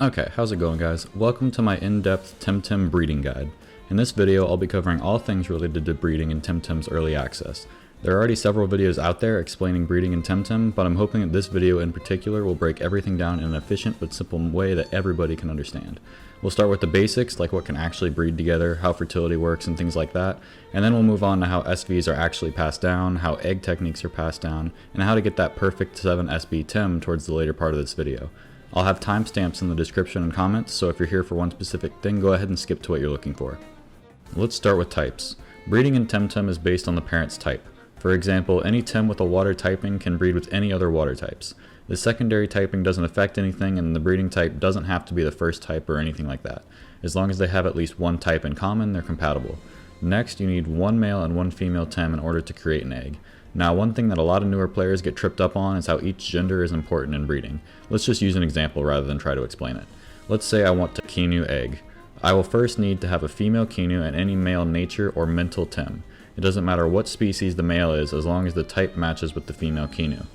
Okay, how's it going guys? Welcome to my in-depth Temtem breeding guide. In this video, I'll be covering all things related to breeding in Temtem's Early Access. There are already several videos out there explaining breeding in Temtem, but I'm hoping that this video in particular will break everything down in an efficient but simple way that everybody can understand. We'll start with the basics, like what can actually breed together, how fertility works, and things like that, and then we'll move on to how SVs are actually passed down, how egg techniques are passed down, and how to get that perfect 7 SB Tem towards the later part of this video. I'll have timestamps in the description and comments, so if you're here for one specific thing, go ahead and skip to what you're looking for. Let's start with types. Breeding in Temtem is based on the parent's type. For example, any Tem with a water typing can breed with any other water types. The secondary typing doesn't affect anything, and the breeding type doesn't have to be the first type or anything like that. As long as they have at least one type in common, they're compatible. Next, you need one male and one female Tem in order to create an egg. Now, one thing that a lot of newer players get tripped up on is how each gender is important in breeding. Let's just use an example rather than try to explain it. Let's say I want a Kinu egg. I will first need to have a female Kinu and any male nature or mental Tem. It doesn't matter what species the male is as long as the type matches with the female Kinu.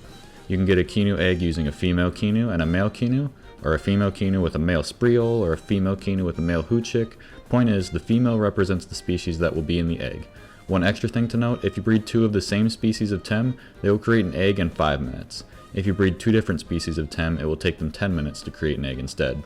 You can get a Kinu egg using a female Kinu and a male Kinu, or a female Kinu with a male Spreole, or a female Kinu with a male Hoochik. Point is, the female represents the species that will be in the egg. One extra thing to note, if you breed two of the same species of Tem, they will create an egg in 5 minutes. If you breed two different species of Tem, it will take them 10 minutes to create an egg instead.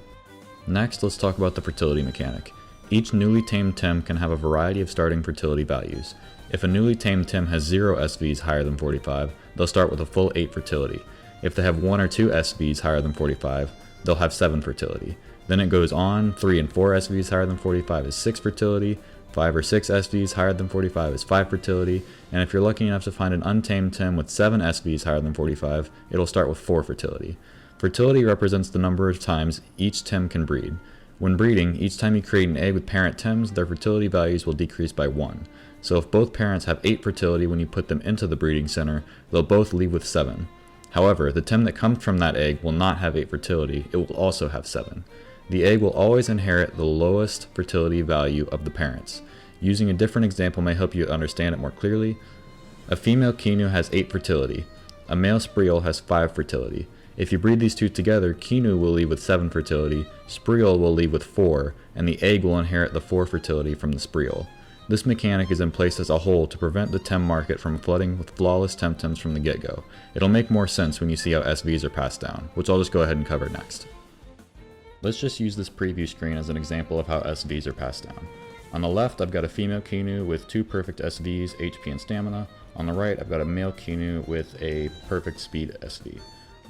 Next, let's talk about the fertility mechanic. Each newly tamed Tem can have a variety of starting fertility values. If a newly tamed Tem has 0 SVs higher than 45, they'll start with a full 8 fertility. If they have 1 or 2 SVs higher than 45, they'll have 7 fertility. Then it goes on, 3 and 4 SVs higher than 45 is 6 fertility, 5 or 6 SVs higher than 45 is 5 fertility, and if you're lucky enough to find an untamed Tem with 7 SVs higher than 45, it'll start with 4 fertility. Fertility represents the number of times each Tem can breed. When breeding, each time you create an egg with parent Tems, their fertility values will decrease by 1. So if both parents have 8 fertility when you put them into the breeding center, they'll both leave with 7. However, the Tem that comes from that egg will not have 8 fertility, it will also have 7. The egg will always inherit the lowest fertility value of the parents. Using a different example may help you understand it more clearly. A female Kinu has 8 fertility. A male Spreole has 5 fertility. If you breed these two together, Kinu will leave with 7 fertility, Spreole will leave with 4, and the egg will inherit the 4 fertility from the Spreole. This mechanic is in place as a whole to prevent the Tem market from flooding with flawless Temtems from the get-go. It'll make more sense when you see how SVs are passed down, which I'll just go ahead and cover next. Let's just use this preview screen as an example of how SVs are passed down. On the left, I've got a female Kinu with 2 perfect SVs, HP and stamina. On the right, I've got a male Kinu with a perfect speed SV.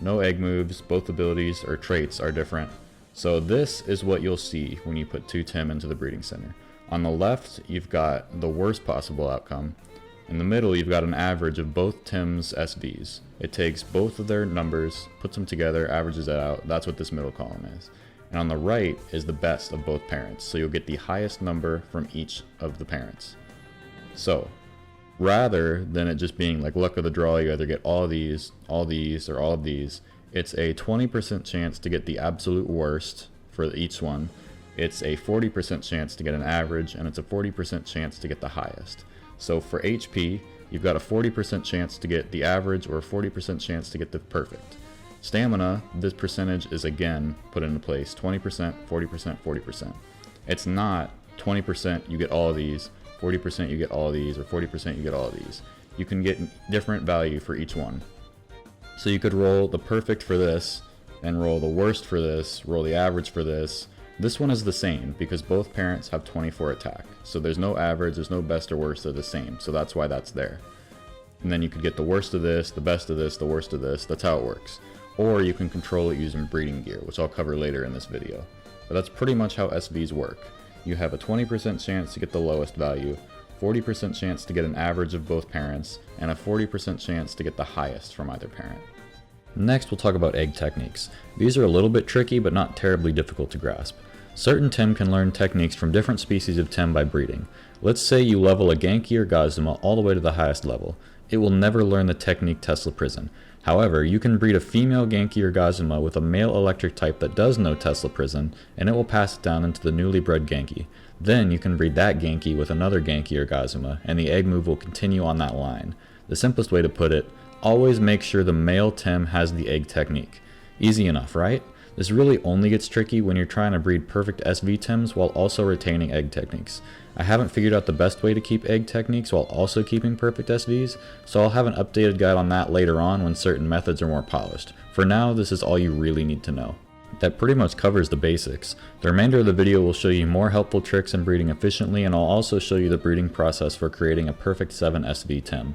No egg moves, both abilities or traits are different. So this is what you'll see when you put 2 Tem into the breeding center. On the left, you've got the worst possible outcome. In the middle, you've got an average of both Tem's SVs. It takes both of their numbers, puts them together, averages it out. That's what this middle column is. And on the right is the best of both parents, so you'll get the highest number from each of the parents. So, rather than it just being like luck of the draw, you either get all these, or all of these, it's a 20% chance to get the absolute worst for each one, it's a 40% chance to get an average, and it's a 40% chance to get the highest. So for HP, you've got a 40% chance to get the average, or a 40% chance to get the perfect. Stamina, this percentage is again put into place, 20%, 40%, 40%. It's not 20% you get all of these, 40% you get all of these, or 40% you get all of these. You can get different value for each one. So you could roll the perfect for this, and roll the worst for this, roll the average for this. This one is the same because both parents have 24 attack. So there's no average, there's no best or worst, they're the same. So that's why that's there. And then you could get the worst of this, the best of this, the worst of this. That's how it works. Or you can control it using breeding gear, which I'll cover later in this video. But that's pretty much how SVs work. You have a 20% chance to get the lowest value, 40% chance to get an average of both parents, and a 40% chance to get the highest from either parent. Next, we'll talk about egg techniques. These are a little bit tricky, but not terribly difficult to grasp. Certain Tem can learn techniques from different species of Tem by breeding. Let's say you level a Genki or Gazuma all the way to the highest level. It will never learn the technique Tesla Prison. However, you can breed a female Genki or Gazuma with a male electric type that does know Tesla Prison, and it will pass it down into the newly bred Genki. Then you can breed that Genki with another Genki or Gazuma, and the egg move will continue on that line. The simplest way to put it, always make sure the male Tem has the egg technique. Easy enough, right? This really only gets tricky when you're trying to breed perfect SV Tems while also retaining egg techniques. I haven't figured out the best way to keep egg techniques while also keeping perfect SVs, so I'll have an updated guide on that later on when certain methods are more polished. For now, this is all you really need to know. That pretty much covers the basics. The remainder of the video will show you more helpful tricks in breeding efficiently, and I'll also show you the breeding process for creating a perfect 7 SV Tem.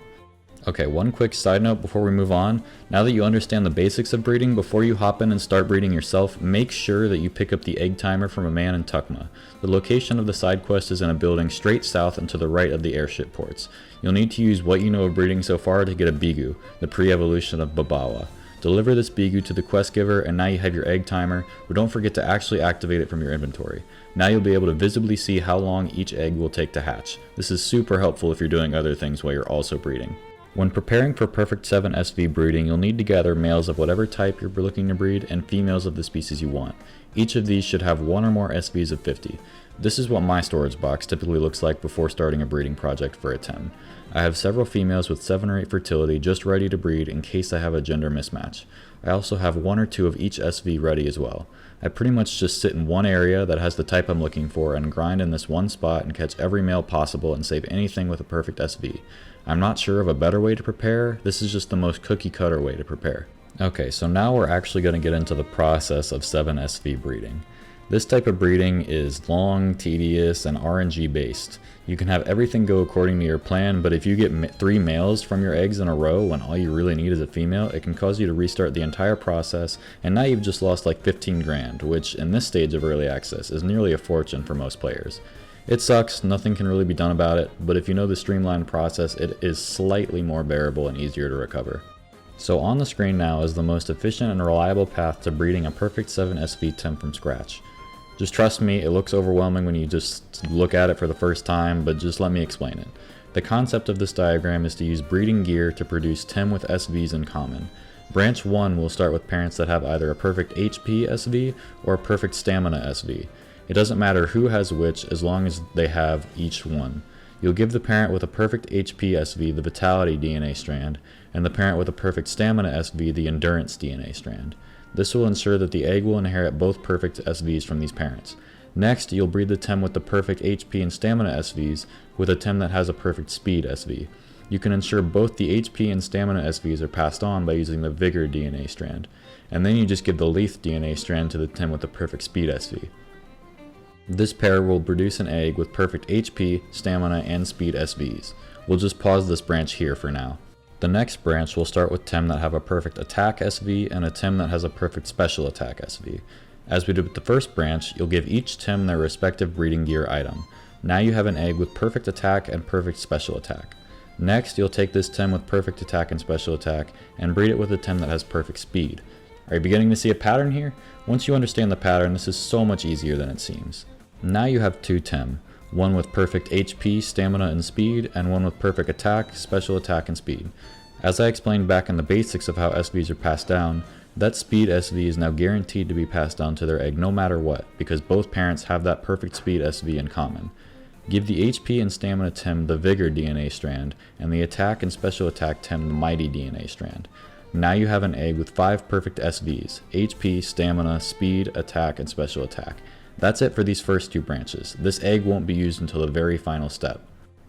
Okay, one quick side note before we move on. Now that you understand the basics of breeding, before you hop in and start breeding yourself, make sure that you pick up the egg timer from a man in Tuckma. The location of the side quest is in a building straight south and to the right of the airship ports. You'll need to use what you know of breeding so far to get a Bigu, the pre-evolution of Babawa. Deliver this Bigu to the quest giver, and now you have your egg timer, but don't forget to actually activate it from your inventory. Now you'll be able to visibly see how long each egg will take to hatch. This is super helpful if you're doing other things while you're also breeding. When preparing for perfect 7 SV breeding, you'll need to gather males of whatever type you're looking to breed and females of the species you want. Each of these should have 1 or more SVs of 50. This is what my storage box typically looks like before starting a breeding project for a Tem. I have several females with 7 or 8 fertility just ready to breed in case I have a gender mismatch. I also have 1 or 2 of each SV ready as well. I pretty much just sit in one area that has the type I'm looking for and grind in this one spot and catch every male possible and save anything with a perfect SV. I'm not sure of a better way to prepare, this is just the most cookie cutter way to prepare. Okay, so now we're actually going to get into the process of 7 SV breeding. This type of breeding is long, tedious, and RNG based. You can have everything go according to your plan, but if you get 3 males from your eggs in a row when all you really need is a female, it can cause you to restart the entire process, and now you've just lost like 15 grand, which in this stage of early access is nearly a fortune for most players. It sucks, nothing can really be done about it, but if you know the streamlined process, it is slightly more bearable and easier to recover. So on the screen now is the most efficient and reliable path to breeding a perfect 7 SV Tem from scratch. Just trust me, it looks overwhelming when you just look at it for the first time, but just let me explain it. The concept of this diagram is to use breeding gear to produce Tem with SVs in common. Branch 1 will start with parents that have either a perfect HP SV or a perfect Stamina SV. It doesn't matter who has which as long as they have each one. You'll give the parent with a perfect HP SV the Vitality DNA strand, and the parent with a perfect Stamina SV the Endurance DNA strand. This will ensure that the egg will inherit both perfect SVs from these parents. Next, you'll breed the Tem with the perfect HP and Stamina SVs with a Tem that has a perfect Speed SV. You can ensure both the HP and Stamina SVs are passed on by using the Vigor DNA strand, and then you just give the Length DNA strand to the Tem with the perfect Speed SV. This pair will produce an egg with perfect HP, Stamina, and Speed SVs. We'll just pause this branch here for now. The next branch will start with Tem that have a perfect Attack SV and a Tem that has a perfect Special Attack SV. As we did with the first branch, you'll give each Tem their respective breeding gear item. Now you have an egg with perfect Attack and perfect Special Attack. Next, you'll take this Tem with perfect Attack and Special Attack and breed it with a Tem that has perfect Speed. Are you beginning to see a pattern here? Once you understand the pattern, this is so much easier than it seems. Now you have 2 Tem, one with perfect HP, Stamina, and Speed, and one with perfect Attack, Special Attack, and Speed. As I explained back in the basics of how SVs are passed down, that Speed SV is now guaranteed to be passed down to their egg no matter what, because both parents have that perfect Speed SV in common. Give the HP and Stamina Tem the Vigor DNA strand, and the Attack and Special Attack Tem the Mighty DNA strand. Now you have an egg with 5 perfect SVs, HP, Stamina, Speed, Attack, and Special Attack. That's it for these first 2 branches. This egg won't be used until the very final step.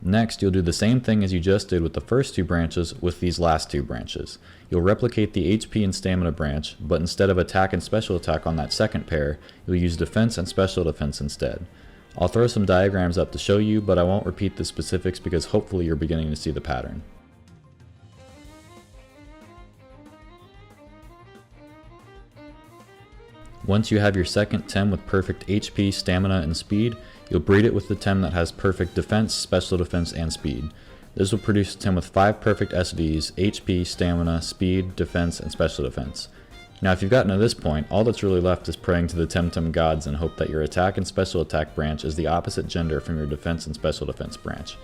Next, you'll do the same thing as you just did with the first 2 branches with these last 2 branches. You'll replicate the HP and Stamina branch, but instead of Attack and Special Attack on that second pair, you'll use Defense and Special Defense instead. I'll throw some diagrams up to show you, but I won't repeat the specifics because hopefully you're beginning to see the pattern. Once you have your second Tem with perfect HP, Stamina, and Speed, you'll breed it with the Tem that has perfect Defense, Special Defense, and Speed. This will produce a Tem with 5 perfect SVs, HP, Stamina, Speed, Defense, and Special Defense. Now if you've gotten to this point, all that's really left is praying to the Temtem gods and hope that your Attack and Special Attack branch is the opposite gender from your Defense and Special Defense branch.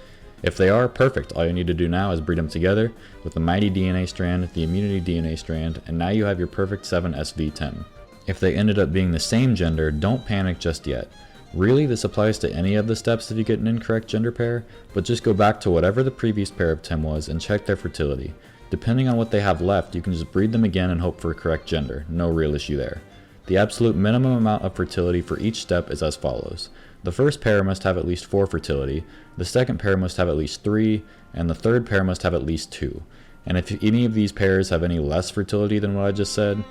If they are, perfect. All you need to do now is breed them together with the Mighty DNA strand, the Immunity DNA strand, and now you have your perfect 7 SV Tem. If they ended up being the same gender, don't panic just yet. Really, this applies to any of the steps if you get an incorrect gender pair, but just go back to whatever the previous pair of Tem was and check their fertility. Depending on what they have left, you can just breed them again and hope for a correct gender. No real issue there. The absolute minimum amount of fertility for each step is as follows. The first pair must have at least 4 fertility, the second pair must have at least 3, and the third pair must have at least 2. And if any of these pairs have any less fertility than what I just said,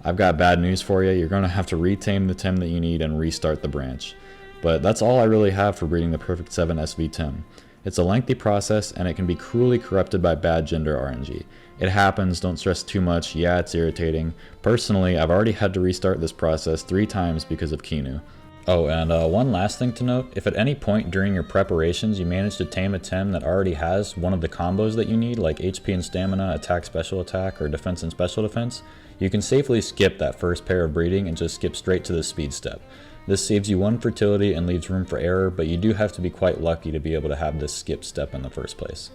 I've got bad news for you. You're going to have to retame the Tem that you need and restart the branch. But that's all I really have for breeding the perfect 7 SV Tem. It's a lengthy process and it can be cruelly corrupted by bad gender RNG. It happens, don't stress too much, yeah it's irritating. Personally, I've already had to restart this process 3 times because of Kinu. Oh, and one last thing to note, if at any point during your preparations you manage to tame a Tem that already has one of the combos that you need, like HP and Stamina, Attack Special Attack, or Defense and Special Defense, you can safely skip that first pair of breeding and just skip straight to the speed step. This saves you 1 fertility and leaves room for error, but you do have to be quite lucky to be able to have this skip step in the first place.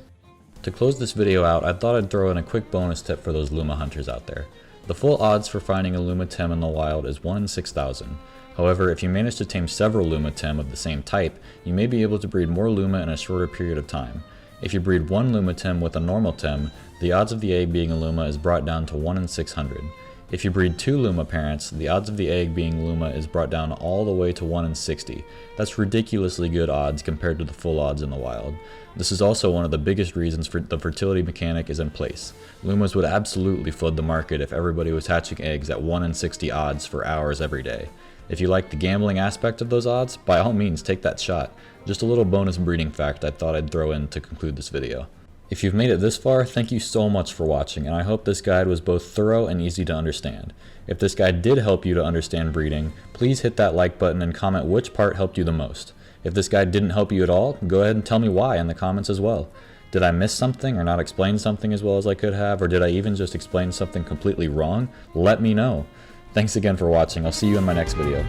To close this video out, I thought I'd throw in a quick bonus tip for those Luma hunters out there. The full odds for finding a Luma Tem in the wild is 1 in 6,000. However, if you manage to tame several Luma Tem of the same type, you may be able to breed more Luma in a shorter period of time. If you breed 1 Luma Tem with a normal Tem, the odds of the egg being a Luma is brought down to 1 in 600. If you breed 2 Luma parents, the odds of the egg being Luma is brought down all the way to 1 in 60. That's ridiculously good odds compared to the full odds in the wild. This is also one of the biggest reasons for the fertility mechanic is in place. Lumas would absolutely flood the market if everybody was hatching eggs at 1 in 60 odds for hours every day. If you like the gambling aspect of those odds, by all means take that shot. Just a little bonus breeding fact I thought I'd throw in to conclude this video. If you've made it this far, thank you so much for watching, and I hope this guide was both thorough and easy to understand. If this guide did help you to understand breeding, please hit that like button and comment which part helped you the most. If this guide didn't help you at all, go ahead and tell me why in the comments as well. Did I miss something or not explain something as well as I could have, or did I even just explain something completely wrong? Let me know. Thanks again for watching. I'll see you in my next video.